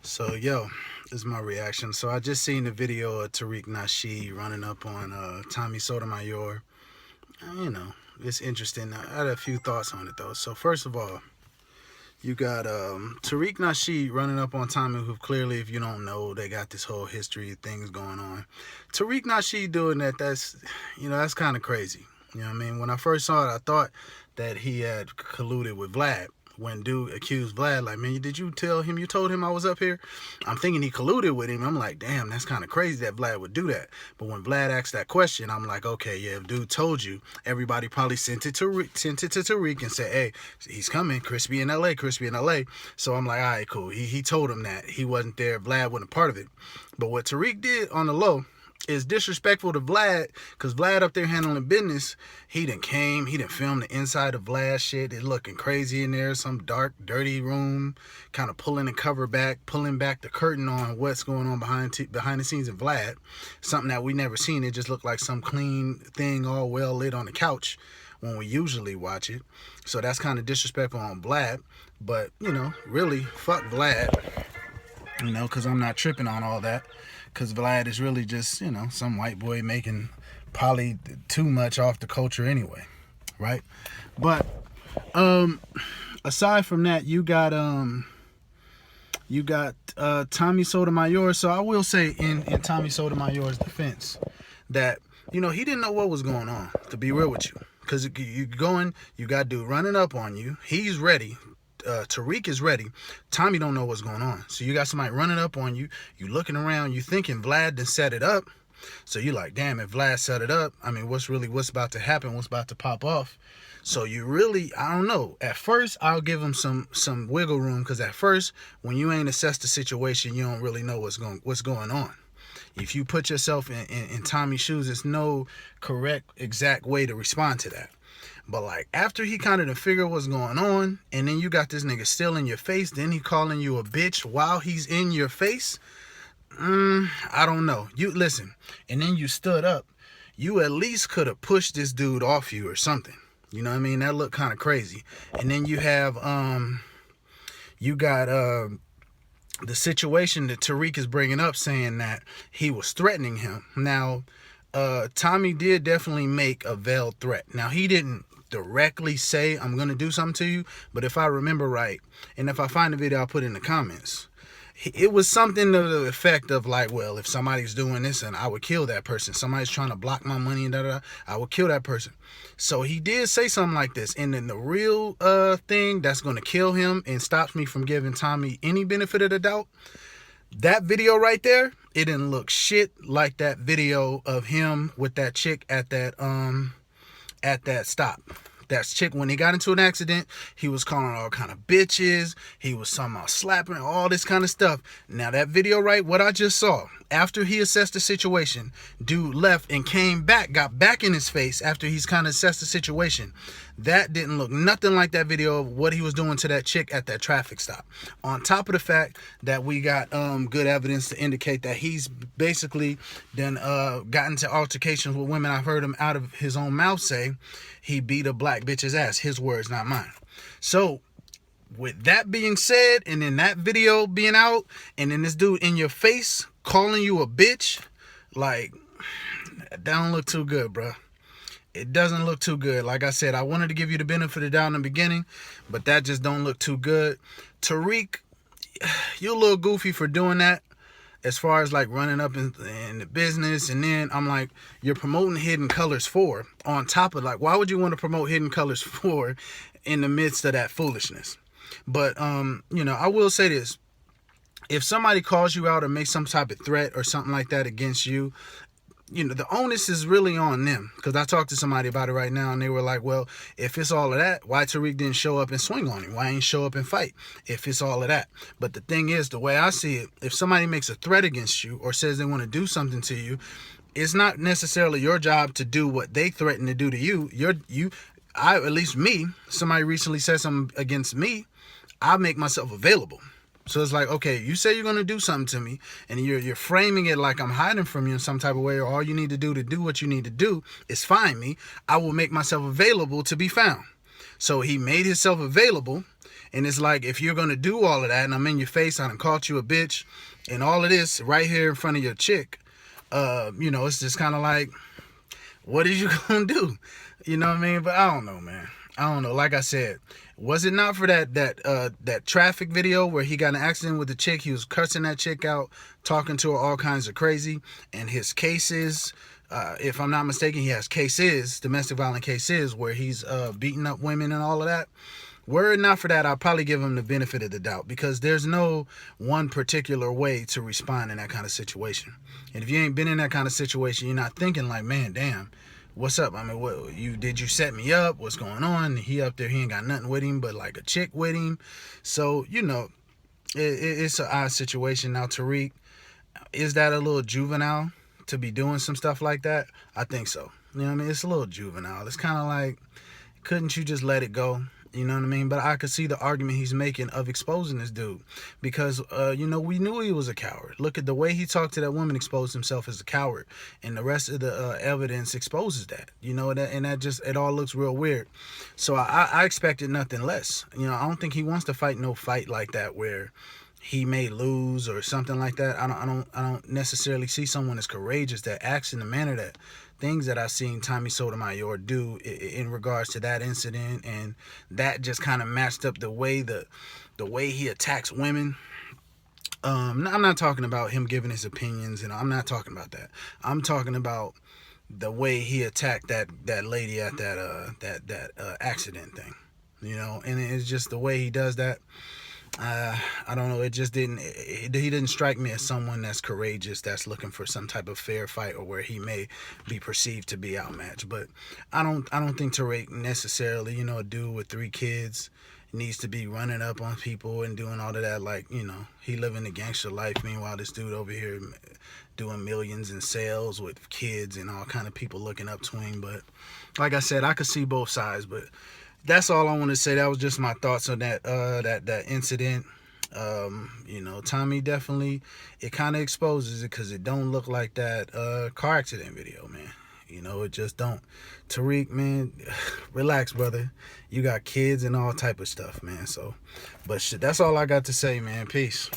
So, yo, this is my reaction. So, I just seen the video of Tariq Nasheed running up on Tommy Sotomayor. It's interesting. I had a few thoughts on it, though. So, first of all, you got Tariq Nasheed running up on Tommy, who clearly, if you don't know, they got this whole history of things going on. Tariq Nasheed doing that, that's kind of crazy. You know what I mean? When I first saw it, I thought that he had colluded with Vlad. When dude accused Vlad, like, man, did you tell him, you told him I was up here? I'm thinking he colluded with him. I'm like, damn, that's kind of crazy that Vlad would do that. But when Vlad asked that question, I'm like, okay, yeah, if dude told you, everybody probably sent it to Tariq and said, hey, he's coming, Crispy in LA, Crispy in LA. So I'm like, all right, cool. He told him that. He wasn't there. Vlad wasn't a part of it. But what Tariq did on the low is disrespectful to Vlad, because Vlad up there handling business. He done filmed the inside of Vlad shit. It looking crazy in there, some dark, dirty room, kind of pulling the cover back, pulling back the curtain on what's going on behind the scenes of Vlad. Something that we never seen. It just looked like some clean thing all well lit on the couch when we usually watch it. So that's kind of disrespectful on Vlad. But, really, fuck Vlad. Because I'm not tripping on all that. Because Vlad is really just, some white boy making probably too much off the culture anyway, right? But aside from that, you got Tommy Sotomayor. So I will say in Tommy Sotomayor's defense that, he didn't know what was going on, to be real with you. Because you got dude running up on you. He's ready. Tariq is ready. Tommy don't know what's going on. So you got somebody running up on you. You looking around. You thinking Vlad done set it up. So you like, damn, if Vlad set it up, I mean, what's about to happen? What's about to pop off? So you really, I don't know. At first, I'll give him some wiggle room, because at first, when you ain't assessed the situation, you don't really know what's going on. If you put yourself in Tommy's shoes, there's no correct, exact way to respond to that. But like after he kind of done figure what's going on, and then you got this nigga still in your face, then he calling you a bitch while he's in your face. I don't know. You listen, and then you stood up. You at least could have pushed this dude off you or something. You know what I mean? That looked kind of crazy. And then you have you got the situation that Tariq is bringing up, saying that he was threatening him. Now, Tommy did definitely make a veiled threat. Now, he didn't directly say, I'm going to do something to you, but if I remember right, and if I find the video, I'll put it in the comments. It was something to the effect of like, well, if somebody's doing this, and I would kill that person. Somebody's trying to block my money and da-da-da, I would kill that person. So he did say something like this. And then the real thing that's going to kill him and stops me from giving Tommy any benefit of the doubt, that video right there, it didn't look shit like that video of him with that chick at that stop. That chick, when he got into an accident, he was calling all kind of bitches. He was somehow slapping, all this kind of stuff. Now that video, right, what I just saw, after he assessed the situation, dude left and came back, got back in his face after he's kind of assessed the situation. That didn't look nothing like that video of what he was doing to that chick at that traffic stop. On top of the fact that we got good evidence to indicate that he's basically then gotten to altercations with women. I've heard him out of his own mouth say he beat a black bitch's ass. His words, not mine. So with that being said, and then that video being out, and then this dude in your face calling you a bitch, like, that don't look too good, bro. It doesn't look too good. Like I said, I wanted to give you the benefit of the doubt in the beginning, but that just don't look too good. Tariq, you're a little goofy for doing that, as far as like running up in the business. And then I'm like, you're promoting Hidden Colors 4 on top of, like, why would you want to promote Hidden Colors 4 in the midst of that foolishness? But, I will say this. If somebody calls you out or makes some type of threat or something like that against you, the onus is really on them. Because I talked to somebody about it right now, and they were like, well, if it's all of that, why Tariq didn't show up and swing on him? Why ain't show up and fight if it's all of that? But the thing is, the way I see it, if somebody makes a threat against you or says they want to do something to you, it's not necessarily your job to do what they threaten to do to you. At least me, somebody recently said something against me, I make myself available. So it's like, okay, you say you're going to do something to me, and you're framing it like I'm hiding from you in some type of way, or all you need to do what you need to do is find me. I will make myself available to be found. So he made himself available. And it's like, if you're going to do all of that, and I'm in your face, I done called you a bitch, and all of this right here in front of your chick, it's just kind of like, what is you going to do? You know what I mean? But I don't know, man. I don't know. Like I said, was it not for that traffic video where he got in an accident with the chick? He was cursing that chick out, talking to her all kinds of crazy. And his cases, if I'm not mistaken, he has cases, domestic violence cases, where he's beating up women and all of that. Were it not for that, I'll probably give him the benefit of the doubt, because there's no one particular way to respond in that kind of situation. And if you ain't been in that kind of situation, you're not thinking like, man, damn, what's up? I mean, did you set me up? What's going on? He up there, he ain't got nothing with him but like a chick with him. So, it's an odd situation. Now, Tariq, is that a little juvenile to be doing some stuff like that? I think so. You know what I mean? It's a little juvenile. It's kind of like, couldn't you just let it go? You know what I mean? But I could see the argument he's making of exposing this dude, because, we knew he was a coward. Look at the way he talked to that woman, exposed himself as a coward. And the rest of the evidence exposes that, it all looks real weird. So I expected nothing less. I don't think he wants to fight no fight like that where he may lose or something like that. I don't necessarily see someone as courageous that acts in the manner that things that I've seen Tommy Sotomayor do in regards to that incident, and that just kind of matched up the way he attacks women. I'm not talking about him giving his opinions, I'm not talking about that. I'm talking about the way he attacked that lady at that accident thing, and it's just the way he does that. I don't know. It just didn't. He didn't strike me as someone that's courageous, that's looking for some type of fair fight, or where he may be perceived to be outmatched. But I don't think Tariq necessarily, a dude with 3 kids, needs to be running up on people and doing all of that. Like, he living the gangster life. Meanwhile, this dude over here doing millions in sales with kids and all kind of people looking up to him. But like I said, I could see both sides. But that's all I want to say. That was just my thoughts on that incident. Tommy definitely, it kind of exposes it, because it don't look like that car accident video, man. It just don't. Tariq, man, relax, brother. You got kids and all type of stuff, man. So, but shit, that's all I got to say, man. Peace.